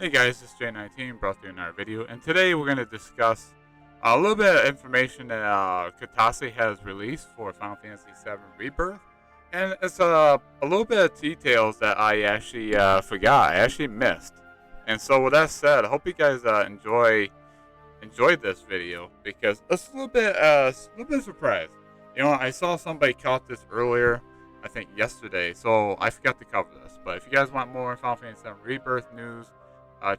Hey guys, it's J19 brought to you another video, and today we're going to discuss a little bit of information that Katase has released for Final Fantasy 7 Rebirth, and it's a little bit of details that I actually forgot, I actually missed. And so with that said, I hope you guys enjoyed this video because it's a little bit surprised. You know, I saw somebody caught this earlier, I think yesterday, so I forgot to cover this. But if you guys want more Final Fantasy 7 Rebirth news,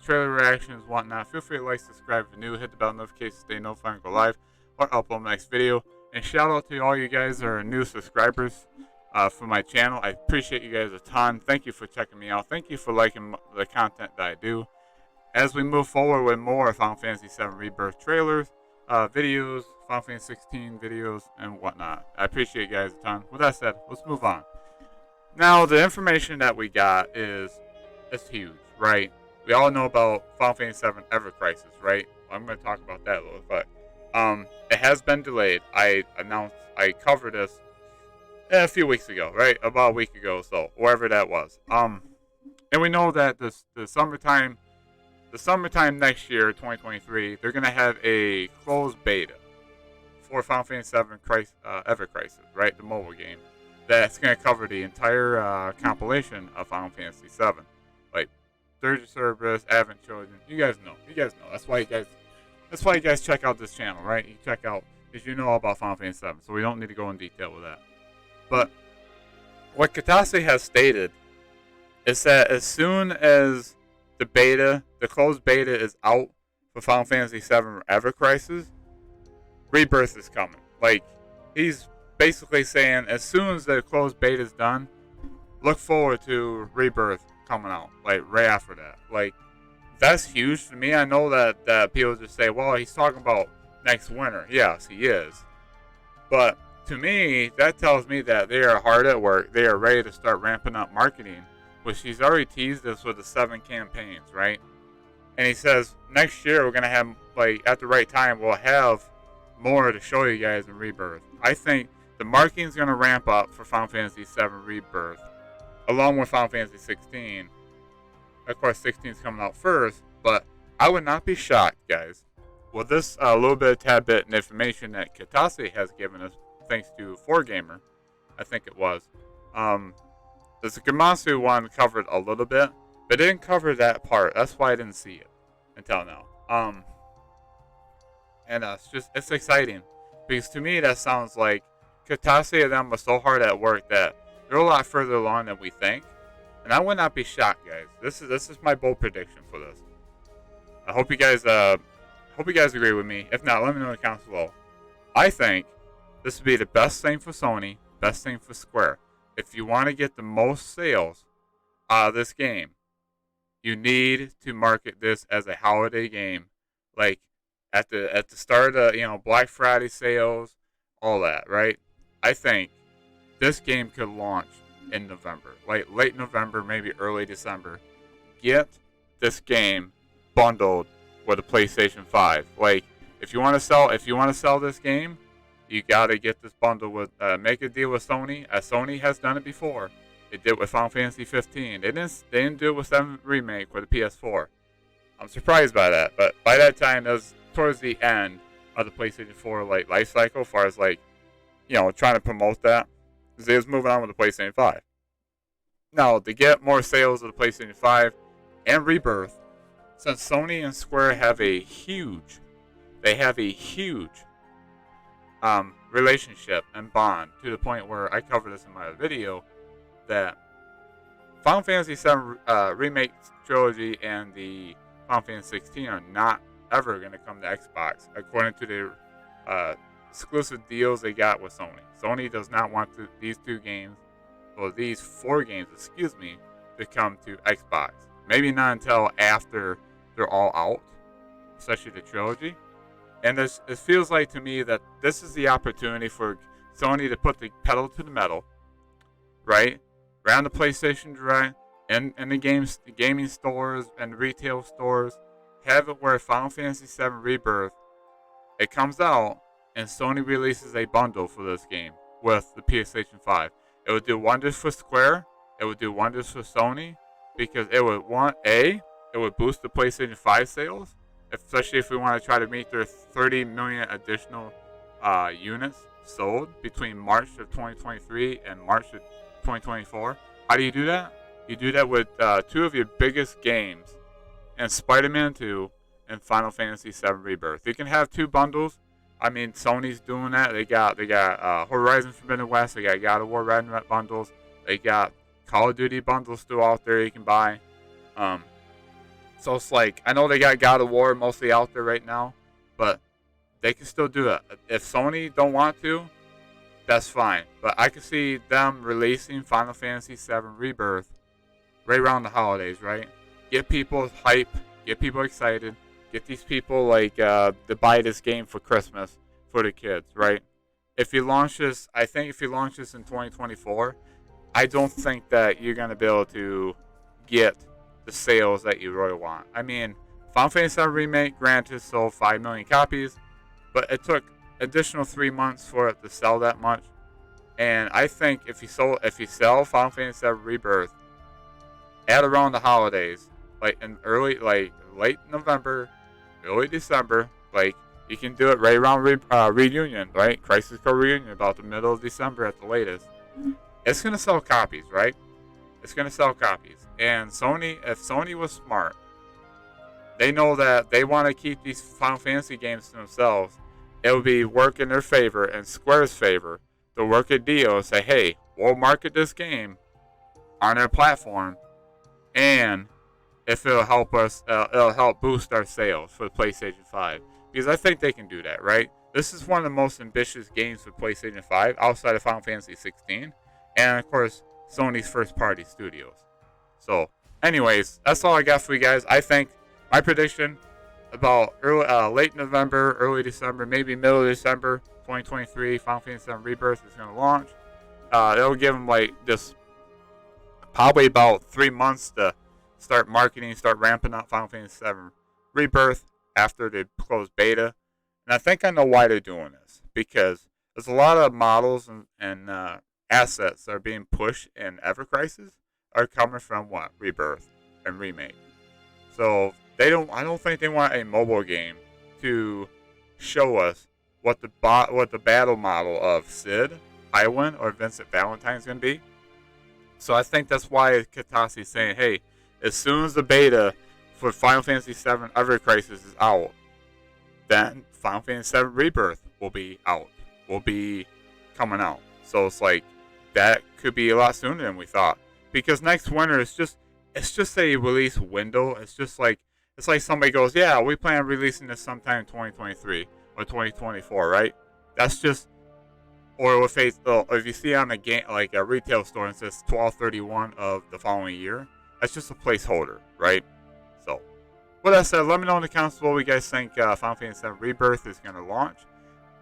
trailer reactions, whatnot, feel free to like, subscribe if you're new, hit the bell notification to stay notified and go live or upload my next video. And shout out to all you guys that are new subscribers for my channel. I appreciate you guys a ton. Thank you for checking me out. Thank you for liking the content that I do. As we move forward with more Final Fantasy 7 Rebirth trailers, videos, Final Fantasy 16 videos, and whatnot. I appreciate you guys a ton. With that said, let's move on. Now, the information that we got is huge, right? We all know about Final Fantasy 7 Ever Crisis, right? I'm going to talk about that a little bit. It has been delayed. I covered this a few weeks ago, right? About a week ago or so, wherever that was. And we know that the summertime next year, 2023, they're going to have a closed beta for Final Fantasy 7 Ever Crisis, right? The mobile game. That's going to cover the entire compilation of Final Fantasy 7. Like, Third Service, Advent Children. You guys know. That's why you guys check out this channel, right? You check out, because you know all about Final Fantasy 7, so we don't need to go in detail with that. But what Katase has stated is that as soon as the closed beta is out for Final Fantasy 7 Ever Crisis, Rebirth is coming. Like, he's basically saying as soon as the closed beta is done, look forward to Rebirth coming out, like right after that. Like, that's huge to me. I know that people just say, well, he's talking about next winter. Yes, he is. But to me, that tells me that they are hard at work. They are ready to start ramping up marketing, which he's already teased us with the 7 campaigns, right? And he says next year we're going to have, like, at the right time, we'll have more to show you guys in Rebirth. I think the marketing is going to ramp up for Final Fantasy 7 Rebirth, along with Final Fantasy 16. Of course, 16 is coming out first, but I would not be shocked, guys, with this little bit of tad bit of information that Katase has given us, thanks to 4Gamer, I think it was. The Zakamatsu one covered a little bit, but it didn't cover that part. That's why I didn't see it until now. And it's exciting, because to me that sounds like Katase and them was so hard at work that they're a lot further along than we think, and I would not be shocked, guys. This is my bold prediction for this. I hope you guys agree with me. If not, let me know in the comments below. I think this would be the best thing for Sony, best thing for Square. If you want to get the most sales out of this game, you need to market this as a holiday game, like at the start of Black Friday sales, all that, right? I think this game could launch in November, like late November, maybe early December. Get this game bundled with a PlayStation 5. Like, if you want to sell this game, you gotta get this bundle with make a deal with Sony, as Sony has done it before. They did it with Final Fantasy 15. They didn't do it with 7 Remake with the PS4. I'm surprised by that, but by that time it was towards the end of the PlayStation 4 like life cycle, as far as like, trying to promote that. Because they was moving on with the PlayStation 5. Now, to get more sales of the PlayStation 5 and Rebirth, since Sony and Square have a huge relationship and bond, to the point where I covered this in my video, that Final Fantasy 7 Remake Trilogy and the Final Fantasy 16 are not ever going to come to Xbox, according to the exclusive deals they got with Sony. Sony does not want these 4 games, to come to Xbox. Maybe not until after they're all out, especially the trilogy. And it feels like to me that this is the opportunity for Sony to put the pedal to the metal, right? Around the PlayStation Direct and the gaming stores and retail stores, have it where Final Fantasy 7 Rebirth, it comes out and Sony releases a bundle for this game with the PlayStation 5. It would do wonders for Square. It would do wonders for Sony, because it would, it would boost the PlayStation 5 sales, especially if we want to try to meet their 30 million additional units sold between March of 2023 and March of 2024. How do you do that? You do that with two of your biggest games, and Spider-Man 2 and Final Fantasy 7 Rebirth. You can have two bundles. I mean, Sony's doing that. They got Horizon Forbidden West. They got God of War Ragnarok bundles. They got Call of Duty bundles still out there you can buy. So it's like, I know they got God of War mostly out there right now, but they can still do it. If Sony don't want to, that's fine. But I can see them releasing Final Fantasy 7 Rebirth right around the holidays, right? Get people hype, get people excited, get these people like to buy this game for Christmas for the kids, right? If you launch this, I think if you launch this in 2024, I don't think that you're gonna be able to get the sales that you really want. I mean, Final Fantasy 7 Remake, granted, sold 5 million copies, but it took additional 3 months for it to sell that much. And I think if you sell Final Fantasy 7 Rebirth at around the holidays, like in late November, early December, like you can do it right around reunion, right? Crisis Core reunion, about the middle of December at the latest. It's gonna sell copies, right? It's gonna sell copies. And Sony, if Sony was smart, they know that they want to keep these Final Fantasy games to themselves. It would be work in their favor and Square's favor to work a deal and say, hey, we'll market this game on their platform, and if it'll help us, it'll help boost our sales for the PlayStation 5. Because I think they can do that, right? This is one of the most ambitious games for PlayStation 5 outside of Final Fantasy 16. And, of course, Sony's first-party studios. So, anyways, that's all I got for you guys. I think my prediction about late November, early December, maybe middle of December 2023, Final Fantasy 7 Rebirth is going to launch. It'll give them, like, this probably about 3 months to start marketing, start ramping up Final Fantasy 7 Rebirth after they close beta. And I think I know why they're doing this. Because there's a lot of models and assets that are being pushed in Ever Crisis are coming from what? Rebirth and Remake. So I don't think they want a mobile game to show us what the battle model of Sid, Highwind, or Vincent Valentine is going to be. So I think that's why Katase is saying, hey, as soon as the beta for Final Fantasy VII Ever Crisis is out, then Final Fantasy VII Rebirth will be out, will be coming out. So it's like, that could be a lot sooner than we thought. Because next winter it's just a release window. It's like somebody goes, yeah, we plan on releasing this sometime in 2023 or 2024, right? That's just, or if you see on a game like a retail store and it says 12/31 of the following year, that's just a placeholder, right? So, with that said, let me know in the comments below what you guys think Final Fantasy VII Rebirth is going to launch.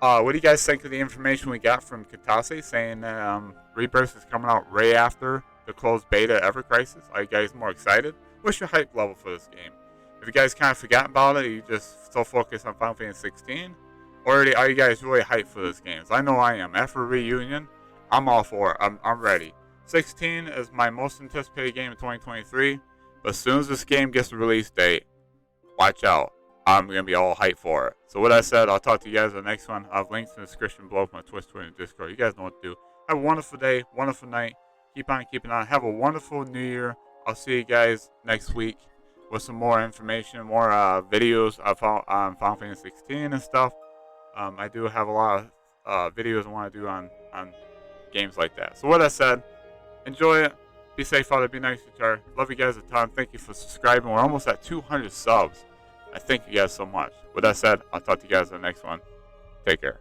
What do you guys think of the information we got from Katase saying that Rebirth is coming out right after the closed beta Ever Crisis? Are you guys more excited? What's your hype level for this game? If you guys kind of forgot about it, you just so focused on Final Fantasy 16, or are you guys really hyped for this game? I know I am. After Reunion, I'm all for it. I'm ready. 16 is my most anticipated game in 2023, but as soon as this game gets a release date, watch out. I'm going to be all hyped for it. So with that said, I'll talk to you guys in the next one. I'll have links in the description below for my Twitch, Twitter, and Discord. You guys know what to do. Have a wonderful day, wonderful night. Keep on keeping on. Have a wonderful new year. I'll see you guys next week with some more information, more videos on Final Fantasy 16 and stuff. I do have a lot of videos I want to do on games like that. So with that said, enjoy it. Be safe out there. Be nice to each other. Love you guys a ton. Thank you for subscribing. We're almost at 200 subs. I thank you guys so much. With that said, I'll talk to you guys in the next one. Take care.